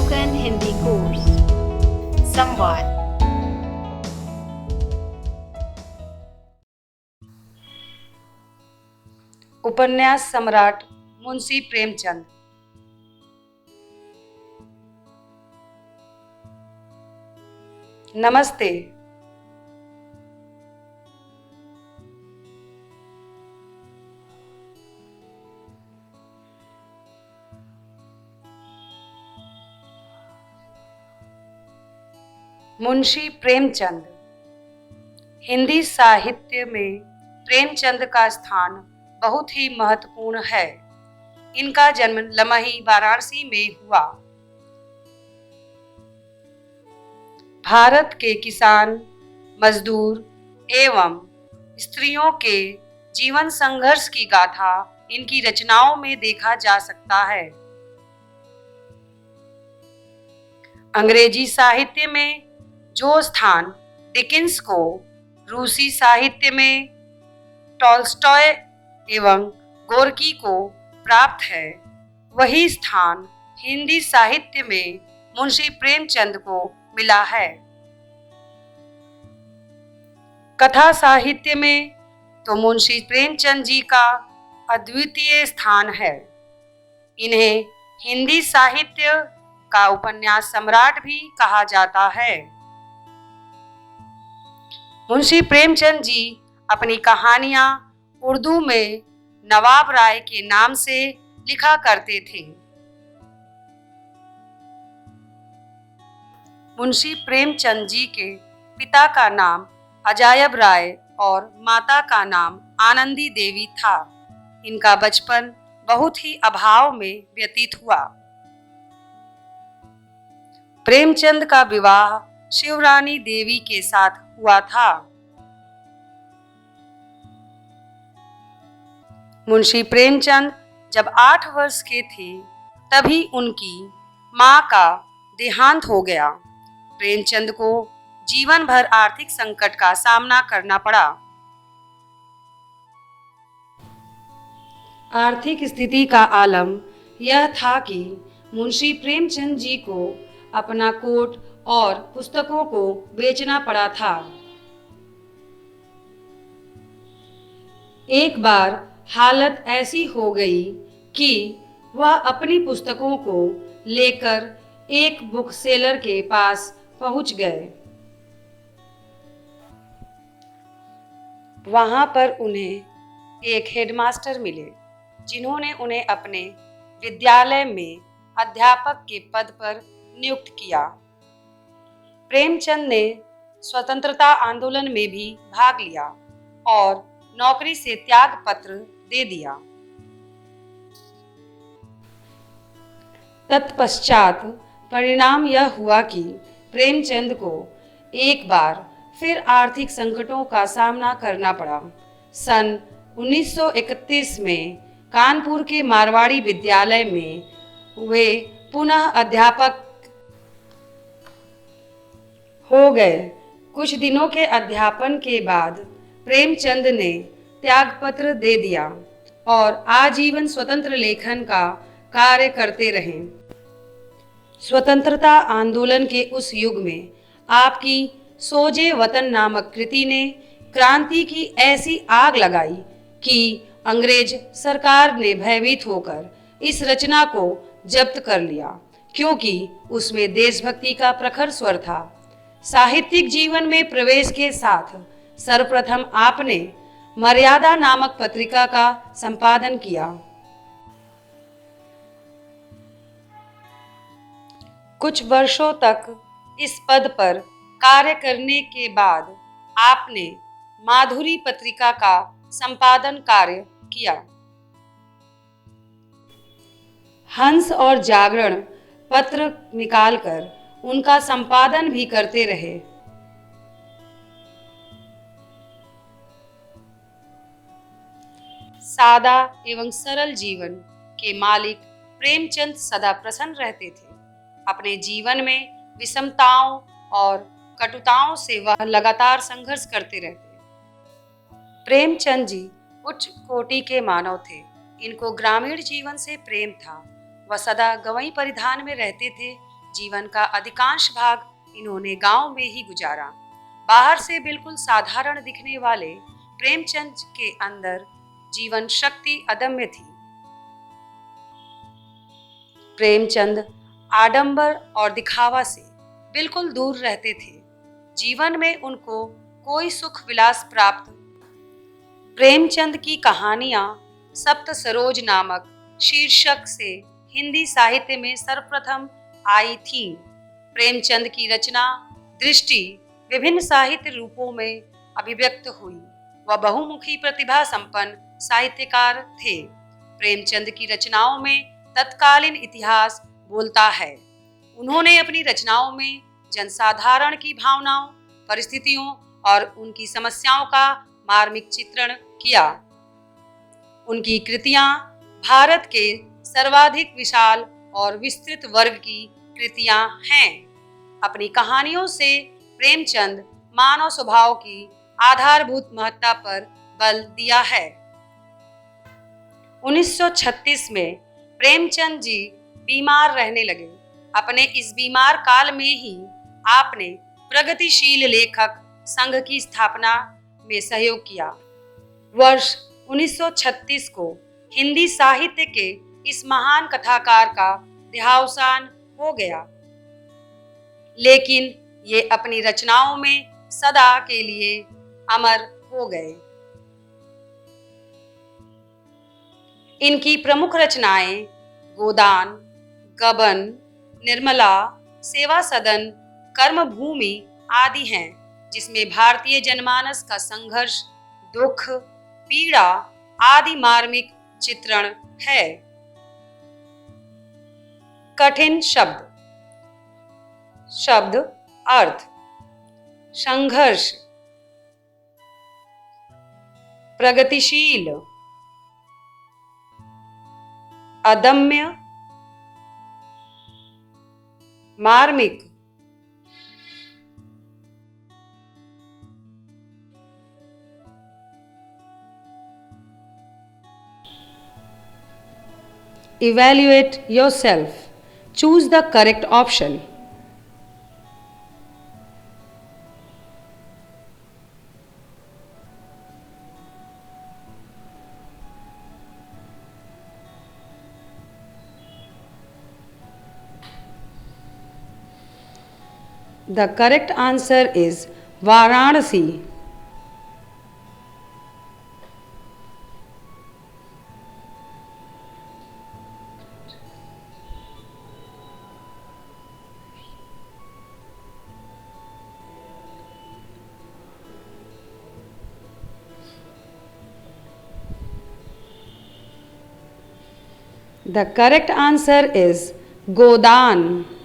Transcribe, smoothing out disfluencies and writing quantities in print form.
Spoken Hindi course संवाद। उपन्यास सम्राट मुंशी प्रेमचंद। नमस्ते। मुंशी प्रेमचंद। हिंदी साहित्य में प्रेमचंद का स्थान बहुत ही महत्वपूर्ण है। इनका जन्म लमही वाराणसी में हुआ। भारत के किसान, मजदूर एवं स्त्रियों के जीवन संघर्ष की गाथा इनकी रचनाओं में देखा जा सकता है। अंग्रेजी साहित्य में जो स्थान डिकिंस को, रूसी साहित्य में टॉल्स्टॉय एवं गोर्की को प्राप्त है, वही स्थान हिंदी साहित्य में मुंशी प्रेमचंद को मिला है। कथा साहित्य में तो मुंशी प्रेमचंद जी का अद्वितीय स्थान है। इन्हें हिंदी साहित्य का उपन्यास सम्राट भी कहा जाता है। मुंशी प्रेमचंद जी अपनी कहानियां उर्दू में नवाब राय के नाम से लिखा करते थे। मुंशी प्रेमचंद जी के पिता का नाम अजायब राय और माता का नाम आनंदी देवी था। इनका बचपन बहुत ही अभाव में व्यतीत हुआ। प्रेमचंद का विवाह शिवरानी देवी के साथ हुआ था। मुंशी प्रेमचंद जब 8 वर्ष के थे तभी उनकी मां का देहांत हो गया। प्रेमचंद को जीवन भर आर्थिक संकट का सामना करना पड़ा। आर्थिक स्थिति का आलम यह था कि मुंशी प्रेमचंद जी को अपना कोट और पुस्तकों को बेचना पड़ा था। एक बार हालत ऐसी हो गई कि वह अपनी पुस्तकों को लेकर एक बुक सेलर के पास पहुंच गए। वहां पर उन्हें एक हेडमास्टर मिले, जिन्होंने उन्हें अपने विद्यालय में अध्यापक के पद पर नियुक्त किया। प्रेमचंद ने स्वतंत्रता आंदोलन में भी भाग लिया और नौकरी से त्याग पत्र दे दिया। तत्पश्चात परिणाम यह हुआ कि प्रेमचंद को एक बार फिर आर्थिक संकटों का सामना करना पड़ा। सन 1931 में कानपुर के मारवाड़ी विद्यालय में वे पुनः अध्यापक हो गए। कुछ दिनों के अध्यापन के बाद प्रेमचंद ने त्यागपत्र दे दिया और आजीवन स्वतंत्र लेखन का कार्य करते रहे। स्वतंत्रता आंदोलन के उस युग में आपकी सोजे वतन नामक कृति ने क्रांति की ऐसी आग लगाई कि अंग्रेज सरकार ने भयभीत होकर इस रचना को जब्त कर लिया, क्योंकि उसमें देशभक्ति का प्रखर स्वर था। साहित्यिक जीवन में प्रवेश के साथ सर्वप्रथम आपने मर्यादा नामक पत्रिका का संपादन किया। कुछ वर्षों तक इस पद पर कार्य करने के बाद आपने माधुरी पत्रिका का संपादन कार्य किया। हंस और जागरण पत्र निकालकर उनका संपादन भी करते रहे। सादा एवं सरल जीवन के मालिक प्रेमचंद सदा प्रसन्न रहते थे। अपने जीवन में विषमताओं और कटुताओं से वह लगातार संघर्ष करते रहते। प्रेमचंद जी उच्च कोटि के मानव थे। इनको ग्रामीण जीवन से प्रेम था। वह सदा गंवाई परिधान में रहते थे, जीवन का अधिकांश भाग इन्होंने गांव में ही गुजारा। बाहर से बिल्कुल साधारण दिखने वाले प्रेमचंद के अंदर जीवन शक्ति अदम्य थी। प्रेमचंद आडंबर और दिखावा से बिल्कुल दूर रहते थे। जीवन में उनको कोई सुख विलास प्राप्त। प्रेमचंद की कहानियां सप्त सरोज नामक शीर्षक से हिंदी साहित्य में सर्वप्रथम आई थी। प्रेमचंद की रचना दृष्टि विभिन्न साहित्य रूपों में अभिव्यक्त हुई। वह बहुमुखी प्रतिभा संपन्न साहित्यकार थे। प्रेमचंद की रचनाओं में तत्कालीन इतिहास बोलता है। उन्होंने अपनी रचनाओं में जनसाधारण की भावनाओं, परिस्थितियों और उनकी समस्याओं का मार्मिक चित्रण किया। उनकी कृतियां भारत के सर्वाधिक विशाल और विस्तृत वर्ग की कृतियां हैं। अपनी कहानियों से प्रेमचंद मानव स्वभाव की आधारभूत महत्ता पर बल दिया है। 1936 में प्रेमचंद जी बीमार रहने लगे। अपने इस बीमार काल में ही आपने प्रगतिशील लेखक संघ की स्थापना में सहयोग किया। वर्ष 1936 को हिंदी साहित्य के इस महान कथाकार का देहावसान हो गया, लेकिन ये अपनी रचनाओं में सदा के लिए अमर हो गए। इनकी प्रमुख रचनाएं गोदान, गबन, निर्मला, सेवा सदन, कर्मभूमि आदि हैं, जिसमें भारतीय जनमानस का संघर्ष, दुख, पीड़ा आदि मार्मिक चित्रण है। कठिन शब्द। शब्द अर्थ संघर्ष, प्रगतिशील, अदम्य, मार्मिक। Evaluate yourself. Choose the correct option. The correct answer is Varanasi. The correct answer is Godan.